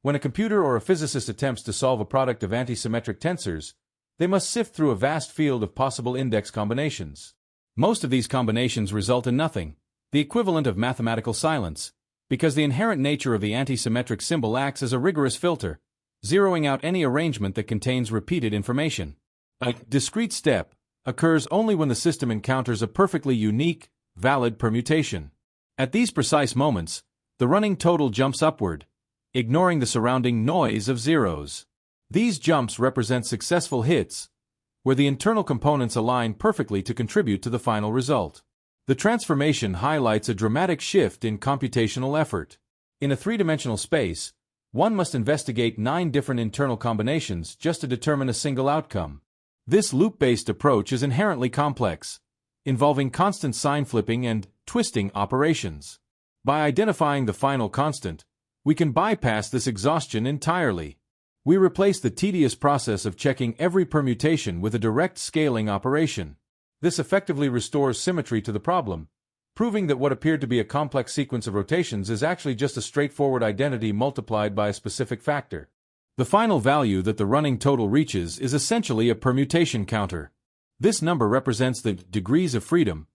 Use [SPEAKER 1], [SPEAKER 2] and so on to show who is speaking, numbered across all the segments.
[SPEAKER 1] When a computer or a physicist attempts to solve a product of antisymmetric tensors, they must sift through a vast field of possible index combinations. Most of these combinations result in nothing, the equivalent of mathematical silence, because the inherent nature of the antisymmetric symbol acts as a rigorous filter, zeroing out any arrangement that contains repeated information. A discrete step occurs only when the system encounters a perfectly unique, valid permutation. At these precise moments, the running total jumps upward, ignoring the surrounding noise of zeros. These jumps represent successful hits, where the internal components align perfectly to contribute to the final result. The transformation highlights a dramatic shift in computational effort. In a three-dimensional space, one must investigate 9 different internal combinations just to determine a single outcome. This loop-based approach is inherently complex, involving constant sign flipping and twisting operations. By identifying the final constant, we can bypass this exhaustion entirely. We replace the tedious process of checking every permutation with a direct scaling operation. This effectively restores symmetry to the problem, proving that what appeared to be a complex sequence of rotations is actually just a straightforward identity multiplied by a specific factor. The final value that the running total reaches is essentially a permutation counter. This number represents the degrees of freedom,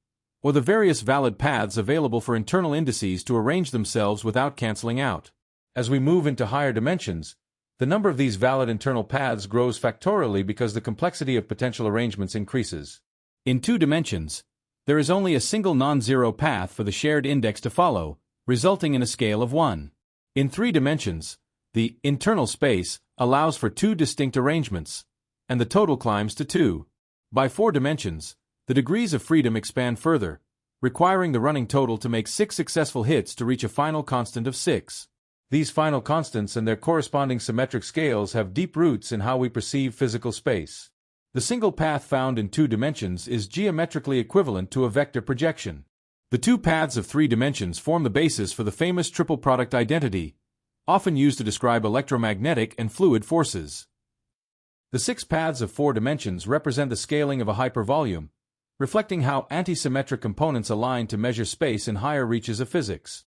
[SPEAKER 1] or the various valid paths available for internal indices to arrange themselves without canceling out. As we move into higher dimensions, the number of these valid internal paths grows factorially because the complexity of potential arrangements increases. In 2 dimensions, there is only a single non-zero path for the shared index to follow, resulting in a scale of 1. In 3 dimensions, the internal space allows for 2 distinct arrangements, and the total climbs to 2. By 4 dimensions, the degrees of freedom expand further, requiring the running total to make 6 successful hits to reach a final constant of 6. These final constants and their corresponding symmetric scales have deep roots in how we perceive physical space. The single path found in 2 dimensions is geometrically equivalent to a vector projection. The 2 paths of 3 dimensions form the basis for the famous triple product identity, often used to describe electromagnetic and fluid forces. The 6 paths of 4 dimensions represent the scaling of a hypervolume, reflecting how antisymmetric components align to measure space in higher reaches of physics.